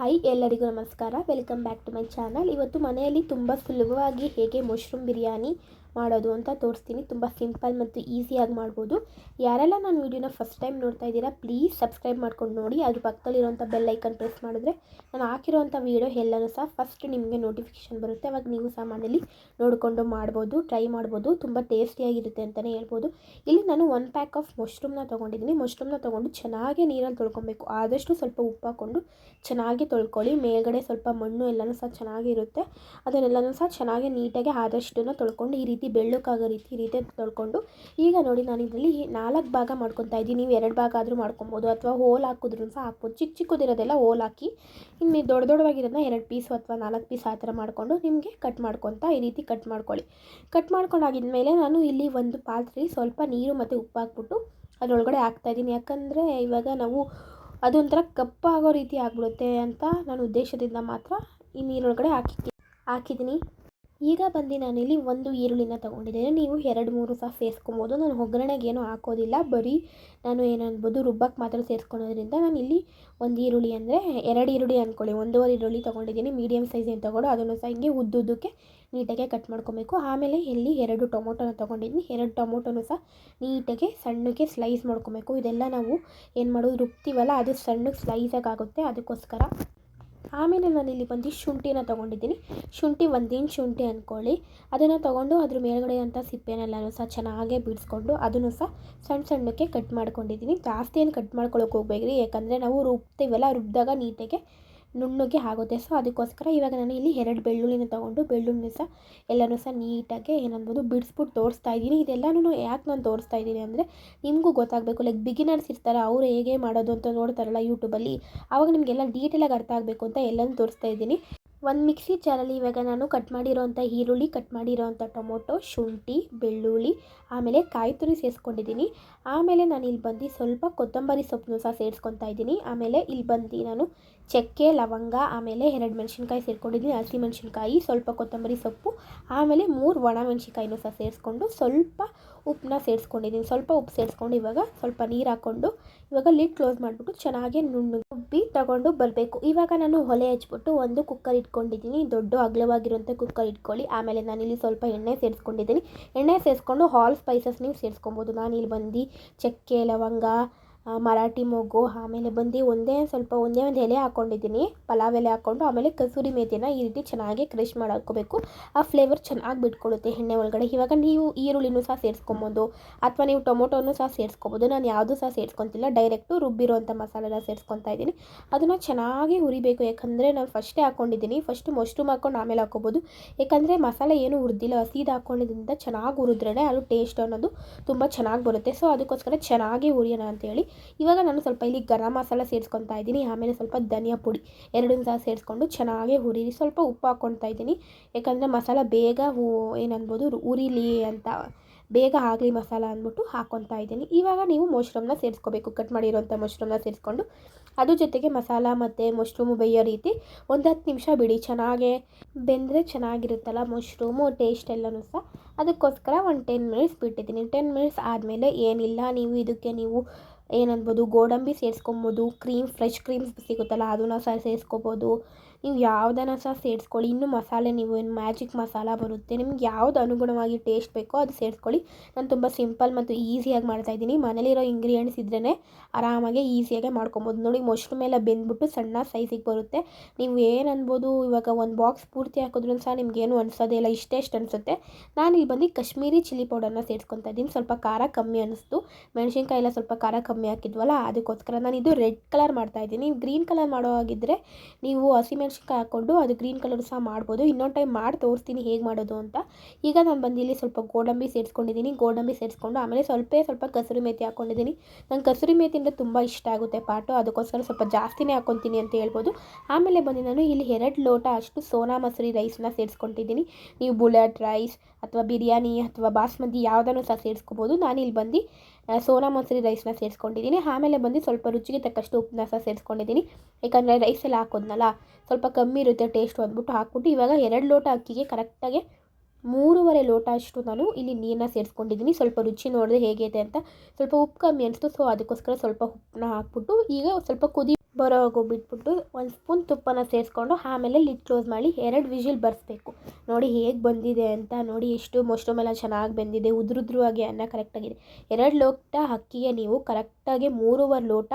Hi ಎಲ್ಲರಿಗೂ ನಮಸ್ಕಾರ. Welcome back to my channel. ಇವತ್ತು ಮನೆಯಲ್ಲಿ ತುಂಬ ಸುಲಭವಾಗಿ ಹೇಗೆ ಮಶ್ರೂಮ್ ಬಿರಿಯಾನಿ ಮಾಡೋದು ಅಂತ ತೋರಿಸ್ತೀನಿ. ತುಂಬ ಸಿಂಪಲ್ ಮತ್ತು ಈಸಿಯಾಗಿ ಮಾಡ್ಬೋದು. ಯಾರೆಲ್ಲ ನಾನು ವೀಡಿಯೋನ ಫಸ್ಟ್ ಟೈಮ್ ನೋಡ್ತಾ ಇದ್ದೀರಾ ಪ್ಲೀಸ್ ಸಬ್ಸ್ಕ್ರೈಬ್ ಮಾಡ್ಕೊಂಡು ನೋಡಿ. ಅದ್ರ ಪಕ್ಕದಲ್ಲಿರೋಂಥ ಬೆಲ್ ಐಕನ್ ಪ್ರೆಸ್ ಮಾಡಿದ್ರೆ ನಾನು ಹಾಕಿರೋಂಥ ವೀಡಿಯೋ ಎಲ್ಲನೂ ಸಹ ಫಸ್ಟ್ ನಿಮಗೆ ನೋಟಿಫಿಕೇಷನ್ ಬರುತ್ತೆ. ಅವಾಗ ನೀವು ಸಹ ಮನೇಲಿ ನೋಡಿಕೊಂಡು ಮಾಡ್ಬೋದು, ಟ್ರೈ ಮಾಡ್ಬೋದು. ತುಂಬ ಟೇಸ್ಟಿಯಾಗಿರುತ್ತೆ ಅಂತಲೇ ಹೇಳ್ಬೋದು. ಇಲ್ಲಿ ನಾನು 1 ಪ್ಯಾಕ್ ಆಫ್ ಮಶ್ರೂಮ್ನ ತೊಗೊಂಡಿದ್ದೀನಿ. ಮಶ್ರೂಮ್ನ ತೊಗೊಂಡು ಚೆನ್ನಾಗಿ ನೀರಲ್ಲಿ ತೊಳ್ಕೊಬೇಕು. ಆದಷ್ಟು ಸ್ವಲ್ಪ ಉಪ್ಪು ಹಾಕ್ಕೊಂಡು ಚೆನ್ನಾಗಿ ತೊಳ್ಕೊಳ್ಳಿ. ಮೇಲ್ಗಡೆ ಸ್ವಲ್ಪ ಮಣ್ಣು ಎಲ್ಲನೂ ಸಹ ಚೆನ್ನಾಗಿರುತ್ತೆ. ಅದನ್ನೆಲ್ಲನೂ ಸಹ ಚೆನ್ನಾಗಿ ನೀಟಾಗಿ ಆದಷ್ಟು ತೊಳ್ಕೊಂಡು ಈ ರೀತಿ ಬೆಳ್ಳಕ್ಕಾಗೋ ಈ ರೀತಿ ತೊಳ್ಕೊಂಡು ಈಗ ನೋಡಿ ನಾನು ಇದರಲ್ಲಿ 4 ಭಾಗ ಮಾಡ್ಕೊತಾ ಇದ್ದೀನಿ. ನೀವು 2 ಭಾಗ ಆದರೂ ಮಾಡ್ಕೊಬೋದು ಅಥವಾ ಹೋಲ್ ಹಾಕಿದ್ರೂ ಸಹ ಹಾಕ್ಬೋದು. ಚಿಕ್ಕದಿರೋದೆಲ್ಲ ಹೋಲ್ ಹಾಕಿ, ಇನ್ನು ದೊಡ್ಡವಾಗಿರೋದನ್ನ 2 ಪೀಸು ಅಥವಾ 4 ಪೀಸ್ ಆ ಥರ ಮಾಡಿಕೊಂಡು ನಿಮಗೆ ಕಟ್ ಮಾಡ್ಕೊತಾ ಈ ರೀತಿ ಕಟ್ ಮಾಡ್ಕೊಳ್ಳಿ. ಕಟ್ ಮಾಡ್ಕೊಂಡಾಗಿದ್ಮೇಲೆ ನಾನು ಇಲ್ಲಿ ಒಂದು ಪಾತ್ರೆಯಲ್ಲಿ ಸ್ವಲ್ಪ ನೀರು ಮತ್ತು ಉಪ್ಪು ಹಾಕ್ಬಿಟ್ಟು ಅದರೊಳಗಡೆ ಹಾಕ್ತಾಯಿದ್ದೀನಿ. ಯಾಕಂದರೆ ಇವಾಗ ನಾವು ಅದೊಂಥರ ಕಪ್ಪಾಗೋ ರೀತಿ ಆಗಿಬಿಡುತ್ತೆ ಅಂತ ನಾನು ಉದ್ದೇಶದಿಂದ ಮಾತ್ರ ಈ ನೀರೊಳಗಡೆ ಹಾಕಿದ್ದೀನಿ. ಈಗ ಬಂದು ನಾನಿಲ್ಲಿ 1 ಈರುಳ್ಳಿನ ತೊಗೊಂಡಿದ್ದೇನೆ. ನೀವು 2-3 ಸಹ ಸೇರಿಸ್ಕೊಬೋದು. ನಾನು ಒಗ್ಗರಣೆಗೆ ಏನೂ ಹಾಕೋದಿಲ್ಲ, ಬರೀ ನಾನು ಏನನ್ಬೋದು ರುಬ್ಬಕ್ಕೆ ಮಾತ್ರ ಸೇರಿಸ್ಕೊಳೋದ್ರಿಂದ ನಾನು ಇಲ್ಲಿ 1 ಈರುಳ್ಳಿ ಅಂದರೆ 2 ಈರುಳ್ಳಿ ಅಂದ್ಕೊಳ್ಳಿ, 1.5 ಈರುಳ್ಳಿ ತೊಗೊಂಡಿದ್ದೀನಿ. ಮೀಡಿಯಮ್ ಸೈಜ್ ಏನು ತೊಗೊಂಡು ಅದನ್ನು ಸಹ ಹಿಂಗೆ ಉದ್ದುದ್ದಕ್ಕೆ ನೀಟಾಗೆ ಕಟ್ ಮಾಡ್ಕೊಬೇಕು. ಆಮೇಲೆ ಇಲ್ಲಿ 2 ಟೊಮೊಟೊನ ತೊಗೊಂಡಿದ್ದೀನಿ. 2 ಟೊಮೊಟೊನೂ ಸಹ ನೀಟಾಗೆ ಸಣ್ಣಕ್ಕೆ ಸ್ಲೈಸ್ ಮಾಡ್ಕೊಬೇಕು. ಇದೆಲ್ಲ ನಾವು ಏನು ಮಾಡೋದು ರುಬ್ತೀವಲ್ಲ ಅದು ಸಣ್ಣಕ್ಕೆ ಸ್ಲೈಸಾಗಿ ಆಗುತ್ತೆ, ಅದಕ್ಕೋಸ್ಕರ. ಆಮೇಲೆ ನಾನಿಲ್ಲಿ ಬಂದು ಶುಂಠಿನ ತೊಗೊಂಡಿದ್ದೀನಿ. ಶುಂಠಿ 1 ಇಂಚ್ ಶುಂಠಿ ಅಂದ್ಕೊಳ್ಳಿ. ಅದನ್ನು ತೊಗೊಂಡು ಅದ್ರ ಮೇಲ್ಗಡೆ ಅಂತ ಸಿಪ್ಪೆನೆಲ್ಲನೂ ಸಹ ಚೆನ್ನಾಗೇ ಬಿಡಿಸ್ಕೊಂಡು ಅದನ್ನು ಸಹ ಸಣ್ಣಕ್ಕೆ ಕಟ್ ಮಾಡ್ಕೊಂಡಿದ್ದೀನಿ. ಜಾಸ್ತಿ ಏನು ಕಟ್ ಮಾಡ್ಕೊಳ್ಳೋಕೆ ಹೋಗ್ಬೇಕ್ರಿ, ಯಾಕಂದರೆ ನಾವು ರುಬ್ತೀವಲ್ಲ, ರುಬ್ಬಿದಾಗ ನೀಟಾಗೆ ನುಣ್ಣಗೆ ಆಗುತ್ತೆ. ಸೊ ಅದಕ್ಕೋಸ್ಕರ ಇವಾಗ ನಾನು ಇಲ್ಲಿ 2 ಬೆಳ್ಳುಳ್ಳಿನ ತೊಗೊಂಡು ಬೆಳ್ಳುಳ್ಳಿ ಸಹ ಎಲ್ಲನೂ ಸಹ ನೀಟಾಗೆ ಏನನ್ಬೋದು ಬಿಡಿಸ್ಬಿಟ್ಟು ತೋರಿಸ್ತಾ ಇದ್ದೀನಿ. ಇದೆಲ್ಲನೂ ಯಾಕೆ ನಾನು ತೋರಿಸ್ತಾ ಇದ್ದೀನಿ ಅಂದರೆ ನಿಮಗೂ ಗೊತ್ತಾಗಬೇಕು. ಲೈಕ್ ಬಿಗಿನರ್ಸ್ ಇರ್ತಾರೆ, ಅವರು ಹೇಗೆ ಮಾಡೋದು ಅಂತ ನೋಡ್ತಾರಲ್ಲ ಯೂಟ್ಯೂಬಲ್ಲಿ, ಆವಾಗ ನಿಮಗೆಲ್ಲ ಡೀಟೇಲಾಗಿ ಅರ್ಥ ಆಗಬೇಕು ಅಂತ ಎಲ್ಲನೂ ತೋರಿಸ್ತಾ ಇದ್ದೀನಿ. ಒಂದು ಮಿಕ್ಸಿ ಜಾರಲ್ಲಿ ಇವಾಗ ನಾನು ಕಟ್ ಮಾಡಿರೋಂಥ ಈರುಳ್ಳಿ, ಕಟ್ ಮಾಡಿರೋಂಥ ಟೊಮೊಟೊ, ಶುಂಠಿ, ಬೆಳ್ಳುಳ್ಳಿ, ಆಮೇಲೆ ಕಾಯಿ ತುರಿ ಸೇರಿಸ್ಕೊಂಡಿದ್ದೀನಿ. ಆಮೇಲೆ ನಾನು ಇಲ್ಲಿ ಬಂದು ಸ್ವಲ್ಪ ಕೊತ್ತಂಬರಿ ಸೊಪ್ಪನ್ನು ಸಹ ಸೇರಿಸ್ಕೊತಾ ಇದ್ದೀನಿ. ಆಮೇಲೆ ಇಲ್ಲಿ ಬಂದು ನಾನು ಚಕ್ಕೆ, ಲವಂಗ, ಆಮೇಲೆ 2 ಮೆಣಸಿನ್ಕಾಯಿ ಸೇರಿಕೊಂಡಿದ್ದೀನಿ, ಹಸಿಮೆಣಸಿನ್ಕಾಯಿ, ಸ್ವಲ್ಪ ಕೊತ್ತಂಬರಿ ಸೊಪ್ಪು, ಆಮೇಲೆ 3 ಒಣ ಮೆಣಸಿನ್ಕಾಯಿನೂ ಸಹ ಸೇರಿಸ್ಕೊಂಡು ಸ್ವಲ್ಪ ಉಪ್ಪನ್ನ ಸೇರಿಸ್ಕೊಂಡಿದ್ದೀನಿ. ಸ್ವಲ್ಪ ಉಪ್ಪು ಸೇರಿಸ್ಕೊಂಡು ಇವಾಗ ಸ್ವಲ್ಪ ನೀರು ಹಾಕ್ಕೊಂಡು ಇವಾಗ ಲಿಡ್ ಕ್ಲೋಸ್ ಮಾಡಿಬಿಟ್ಟು ಚೆನ್ನಾಗಿ ರುಬ್ಬಿ ತಗೊಂಡು ಬರಬೇಕು. ಇವಾಗ ನಾನು ಒಲೆ ಹಚ್ಬಿಟ್ಟು ಒಂದು ಕುಕ್ಕರ್ ಇಟ್ಕೊಂಡಿದ್ದೀನಿ. ದೊಡ್ಡ ಅಗಲವಾಗಿರೋಂಥ ಕುಕ್ಕರ್ ಇಟ್ಕೊಳ್ಳಿ. ಆಮೇಲೆ ನಾನಿಲ್ಲಿ ಸ್ವಲ್ಪ ಎಣ್ಣೆ ಸೇರಿಸ್ಕೊಂಡಿದ್ದೀನಿ. ಎಣ್ಣೆ ಸೇರಿಸ್ಕೊಂಡು ಆಲ್ ಸ್ಪೈಸಸ್ ನೀವು ಸೇರಿಸ್ಕೊಬೋದು. ನಾನಿಲ್ಲಿ ಬಂದು ಚಕ್ಕೆ, ಲವಂಗ, ಮರಾಠಿ ಮೊಗ್ಗು, ಆಮೇಲೆ ಬಂದು ಒಂದೇ ಒಂದು ಎಲೆ ಹಾಕ್ಕೊಂಡಿದ್ದೀನಿ, ಪಲಾವ್ ಎಲೆ ಹಾಕ್ಕೊಂಡು. ಆಮೇಲೆ ಕಸೂರಿ ಮೇಥಿನ ಈ ರೀತಿ ಚೆನ್ನಾಗಿ ಕ್ರಷ್ ಮಾಡಿ ಹಾಕ್ಕೋಬೇಕು. ಆ ಫ್ಲೇವರ್ ಚೆನ್ನಾಗಿ ಬಿಟ್ಕೊಳ್ಳುತ್ತೆ ಎಣ್ಣೆ ಒಳಗಡೆ. ಇವಾಗ ನೀವು ಈರುಳ್ಳಿನೂ ಸಹ ಸೇರಿಸ್ಕೊಬೋದು ಅಥವಾ ನೀವು ಟೊಮೊಟೊನೂ ಸಹ ಸೇರಿಸ್ಕೊಬೋದು. ನಾನು ಯಾವುದೂ ಸಹ ಸೇರಿಸ್ಕೊತಿಲ್ಲ, ಡೈರೆಕ್ಟು ರುಬ್ಬಿರೋಂಥ ಮಸಾಲೆನ ಸೇರಿಸ್ಕೊತಾ ಇದ್ದೀನಿ. ಅದನ್ನು ಚೆನ್ನಾಗಿ ಹುರಿಬೇಕು, ಯಾಕಂದರೆ ನಾನು ಫಸ್ಟೇ ಹಾಕ್ಕೊಂಡಿದ್ದೀನಿ. ಫಸ್ಟು ಮಶ್ರೂಮ್ ಹಾಕ್ಕೊಂಡು ಆಮೇಲೆ ಹಾಕ್ಕೋಬೋದು, ಯಾಕಂದರೆ ಮಸಾಲೆ ಏನು ಹುರಿದಿಲ್ಲ, ಹಸಿದು ಹಾಕ್ಕೊಂಡಿದ್ದರಿಂದ ಚೆನ್ನಾಗಿ ಹುರಿದ್ರೇ ಅದು ಟೇಸ್ಟ್ ಅನ್ನೋದು ತುಂಬ ಚೆನ್ನಾಗಿ ಬರುತ್ತೆ. ಸೊ ಅದಕ್ಕೋಸ್ಕರ ಚೆನ್ನಾಗಿ ಹುರಿಯೋಣ ಅಂತೇಳಿ ಇವಾಗ ನಾನು ಸ್ವಲ್ಪ ಇಲ್ಲಿ ಗರಂ ಮಸಾಲ ಸೇರಿಸ್ಕೊತಾ ಇದ್ದೀನಿ. ಆಮೇಲೆ ಸ್ವಲ್ಪ ಧನಿಯಾ ಪುಡಿ ಎರಡನ್ನೂ ಸಹ ಸೇರಿಸ್ಕೊಂಡು ಚೆನ್ನಾಗಿ ಹುರಿರಿ. ಸ್ವಲ್ಪ ಉಪ್ಪು ಹಾಕ್ಕೊತಾ ಇದ್ದೀನಿ, ಯಾಕಂದರೆ ಮಸಾಲ ಬೇಗ ಏನನ್ಬೋದು ಉರಿಲಿ ಅಂತ, ಬೇಗ ಆಗಲಿ ಮಸಾಲ ಅಂದ್ಬಿಟ್ಟು ಹಾಕ್ಕೊತಾ ಇದ್ದೀನಿ. ಇವಾಗ ನೀವು ಮಶ್ರೂಮ್ನ ಸೇರಿಸ್ಕೋಬೇಕು. ಕಟ್ ಮಾಡಿರೋಂಥ ಮಶ್ರೂಮ್ನ ಸೇರಿಸ್ಕೊಂಡು ಅದ್ರ ಜೊತೆಗೆ ಮಸಾಲ ಮತ್ತು ಮಶ್ರೂಮು ಬೇಯೋ ರೀತಿ ಒಂದು 10 ನಿಮಿಷ ಬಿಡಿ. ಚೆನ್ನಾಗೇ ಬೆಂದರೆ ಚೆನ್ನಾಗಿರುತ್ತಲ್ಲ ಮಶ್ರೂಮು ಟೇಸ್ಟ್ ಎಲ್ಲನೂ ಸಹ. ಅದಕ್ಕೋಸ್ಕರ ಒಂದು 10 ಮಿನಿಟ್ಸ್ ಬಿಟ್ಟಿದ್ದೀನಿ. 10 ಮಿನಿಟ್ಸ್ ಆದಮೇಲೆ ಏನಿಲ್ಲ, ನೀವು ಇದಕ್ಕೆ ಏನನ್ಬೋದು ಗೋಡಂಬಿ ಸೇರಿಸ್ಕೊಬೋದು, ಫ್ರೆಶ್ ಕ್ರೀಮ್ ಸಿಗುತ್ತಲ್ಲ ಅದನ್ನು ಸಹ ಸೇರಿಸ್ಕೋಬೋದು. ನೀವು ಯಾವುದನ್ನು ಸಹ ಸೇರಿಸ್ಕೊಳ್ಳಿ. ಇನ್ನೂ ಮಸಾಲೆ ನೀವು ಏನು ಮ್ಯಾಜಿಕ್ ಮಸಾಲ ಬರುತ್ತೆ, ನಿಮ್ಗೆ ಯಾವ್ದು ಅನುಗುಣವಾಗಿ ಟೇಸ್ಟ್ ಬೇಕೋ ಅದು ಸೇರಿಸ್ಕೊಳ್ಳಿ. ನಾನು ತುಂಬ ಸಿಂಪಲ್ ಮತ್ತು ಈಸಿಯಾಗಿ ಮಾಡ್ತಾಯಿದ್ದೀನಿ. ಮನೇಲಿರೋ ಇಂಗ್ರೀಡಿಯೆಂಟ್ಸ್ ಇದ್ರೇ ಆರಾಮಾಗಿ ಈಸಿಯಾಗೆ ಮಾಡ್ಕೊಬೋದು. ನೋಡಿ ಮಶ್ರೂಮ್ ಎಲ್ಲ ಬೆಂದ್ಬಿಟ್ಟು ಸಣ್ಣ ಸೈಜಿಗೆ ಬರುತ್ತೆ. ನೀವು ಏನನ್ಬೋದು ಇವಾಗ ಒಂದು ಬಾಕ್ಸ್ ಪೂರ್ತಿ ಹಾಕಿದ್ರೂ ಸಹ ನಿಮಗೇನು ಅನಿಸೋದೇ ಇಲ್ಲ, ಇಷ್ಟೇ ಅನಿಸುತ್ತೆ. ನಾನು ಇಲ್ಲಿ ಬಂದು ಕಾಶ್ಮೀರಿ ಚಿಲ್ಲಿ ಪೌಡರ್ನ ಸೇರಿಸ್ಕೊತಾ ಇದ್ದೀನಿ. ಸ್ವಲ್ಪ ಖಾರ ಕಮ್ಮಿ ಅನ್ನಿಸ್ತು, ಮೆಣಸಿನ್ಕಾಯಿ ಎಲ್ಲ ಸ್ವಲ್ಪ ಖಾರ ಕಮ್ಮಿ ಹಾಕಿದ್ವಲ್ಲ ಅದಕ್ಕೋಸ್ಕರ. ನಾನು ಇದು ರೆಡ್ ಕಲರ್ ಮಾಡ್ತಾಯಿದ್ದೀನಿ. ಗ್ರೀನ್ ಕಲರ್ ಮಾಡೋ ಹಾಗಿದ್ದರೆ ನೀವು ಹಸಿಮೆಣ್ಸಿನ್ಕಾಯಿ ಹಾಕ್ಕೊಂಡು ಅದು ಗ್ರೀನ್ ಕಲರ್ ಸಹ ಮಾಡ್ಬೋದು. ಇನ್ನೊಂದು ಟೈಮ್ ಮಾಡಿ ತೋರಿಸ್ತೀನಿ ಹೇಗೆ ಮಾಡೋದು ಅಂತ. ಈಗ ನಾನು ಬಂದು ಇಲ್ಲಿ ಸ್ವಲ್ಪ ಗೋಡಂಬಿ ಸೇರಿಸ್ಕೊಂಡಿದ್ದೀನಿ. ಗೋಡಂಬಿ ಸೇರಿಸ್ಕೊಂಡು ಆಮೇಲೆ ಸ್ವಲ್ಪ ಕಸೂರಿ ಮೇಥಿ ಹಾಕ್ಕೊಂಡಿದ್ದೀನಿ. ನಂಗೆ ಕಸೂರಿ ಮೇಥಿ ಅಂದರೆ ತುಂಬ ಇಷ್ಟ ಆಗುತ್ತೆ ಪಾಟು, ಅದಕ್ಕೋಸ್ಕರ ಸ್ವಲ್ಪ ಜಾಸ್ತಿನೇ ಹಾಕ್ಕೊತೀನಿ ಅಂತ ಹೇಳ್ಬೋದು. ಆಮೇಲೆ ಬಂದು ನಾನು ಇಲ್ಲಿ 2 ಲೋಟ ಅಷ್ಟು ಸೋನಾ ಮಸೂರಿ ರೈಸ್ನ ಸೇರಿಸ್ಕೊತಿದ್ದೀನಿ. ನೀವು ಬುಲೆಟ್ ರೈಸ್ ಅಥವಾ ಬಿರಿಯಾನಿ ಅಥವಾ ಬಾಸ್ಮತಿ ಯಾವುದನ್ನು ಸಹ ಸೇರಿಸ್ಕೋಬೋದು. ನಾನಿಲ್ಲಿ ಬಂದು ಸೋನಾ ಮಸೂರಿ ರೈಸ್ನ ಸೇರಿಸ್ಕೊಂಡಿದ್ದೀನಿ. ಆಮೇಲೆ ಬಂದು ಸ್ವಲ್ಪ ರುಚಿಗೆ ತಕ್ಕಷ್ಟು ಉಪ್ಪನ್ನ ಸಹ ಸೇರಿಸ್ಕೊಂಡಿದ್ದೀನಿ, ಯಾಕಂದರೆ ರೈಸೆಲ್ಲ ಹಾಕೋದ್ನಲ್ಲ ಸ್ವಲ್ಪ ಕಮ್ಮಿ ಇರುತ್ತೆ ಟೇಸ್ಟು ಅಂದ್ಬಿಟ್ಟು ಹಾಕ್ಬಿಟ್ಟು ಇವಾಗ 2 ಲೋಟ ಅಕ್ಕಿಗೆ ಕರೆಕ್ಟಾಗಿ 3.5 ಲೋಟ ಅಷ್ಟು ನಾನು ಇಲ್ಲಿ ನೀರನ್ನ ಸೇರಿಸ್ಕೊಂಡಿದ್ದೀನಿ. ಸ್ವಲ್ಪ ರುಚಿ ನೋಡಿದ್ರೆ ಹೇಗಿದೆ ಅಂತ ಸ್ವಲ್ಪ ಉಪ್ಪು ಕಮ್ಮಿ ಅನಿಸ್ತು, ಸೊ ಅದಕ್ಕೋಸ್ಕರ ಸ್ವಲ್ಪ ಉಪ್ಪನ್ನ ಹಾಕ್ಬಿಟ್ಟು ಈಗ ಸ್ವಲ್ಪ ಬರೋವಾಗೂ ಬಿಟ್ಬಿಟ್ಟು ಒಂದು ಸ್ಪೂನ್ ತುಪ್ಪನ ಸೇರಿಸ್ಕೊಂಡು ಆಮೇಲೆ ಲಿಡ್ ಕ್ಲೋಸ್ ಮಾಡಿ 2 ವಿಷಿಲ್ ಬರೆಸ್ಬೇಕು. ನೋಡಿ ಹೇಗೆ ಬಂದಿದೆ ಅಂತ. ನೋಡಿ ಎಷ್ಟು ಮಶ್ರೂಮ್ ಎಲ್ಲ ಚೆನ್ನಾಗಿ ಬೆಂದಿದೆ, ಉದುರುದ್ರುವಾಗಿ ಅನ್ನ ಕರೆಕ್ಟಾಗಿದೆ. 2 ಲೋಟ ಅಕ್ಕಿಗೆ ನೀವು ಕರೆಕ್ಟಾಗಿ 3.5 ಲೋಟ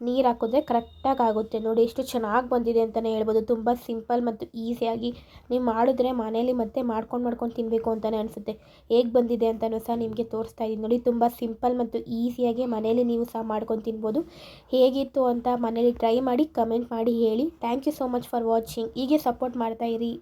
ನೀರು ಹಾಕಿದ್ರೆ ಕರೆಕ್ಟಾಗಿ ಆಗುತ್ತೆ. ನೋಡಿ ಎಷ್ಟು ಚೆನ್ನಾಗಿ ಬಂದಿದೆ ಅಂತಲೇ ಹೇಳ್ಬೋದು. ತುಂಬ ಸಿಂಪಲ್ ಮತ್ತು ಈಸಿಯಾಗಿ ನೀವು ಮಾಡಿದ್ರೆ ಮನೇಲಿ ಮತ್ತೆ ಮಾಡ್ಕೊಂಡು ತಿನ್ನಬೇಕು ಅಂತಲೇ ಅನಿಸುತ್ತೆ. ಹೇಗೆ ಬಂದಿದೆ ಅಂತಲೂ ಸಹ ನಿಮಗೆ ತೋರಿಸ್ತಾ ಇದ್ದೀನಿ ನೋಡಿ. ತುಂಬ ಸಿಂಪಲ್ ಮತ್ತು ಈಸಿಯಾಗಿ ಮನೇಲಿ ನೀವು ಸಹ ಮಾಡ್ಕೊಂಡು ತಿನ್ಬೋದು. ಹೇಗಿತ್ತು ಅಂತ ಮನೇಲಿ ಟ್ರೈ ಮಾಡಿ ಕಮೆಂಟ್ ಮಾಡಿ ಹೇಳಿ. Thank you so much for watching. ಹೀಗೆ ಸಪೋರ್ಟ್ ಮಾಡ್ತಾಯಿರಿ.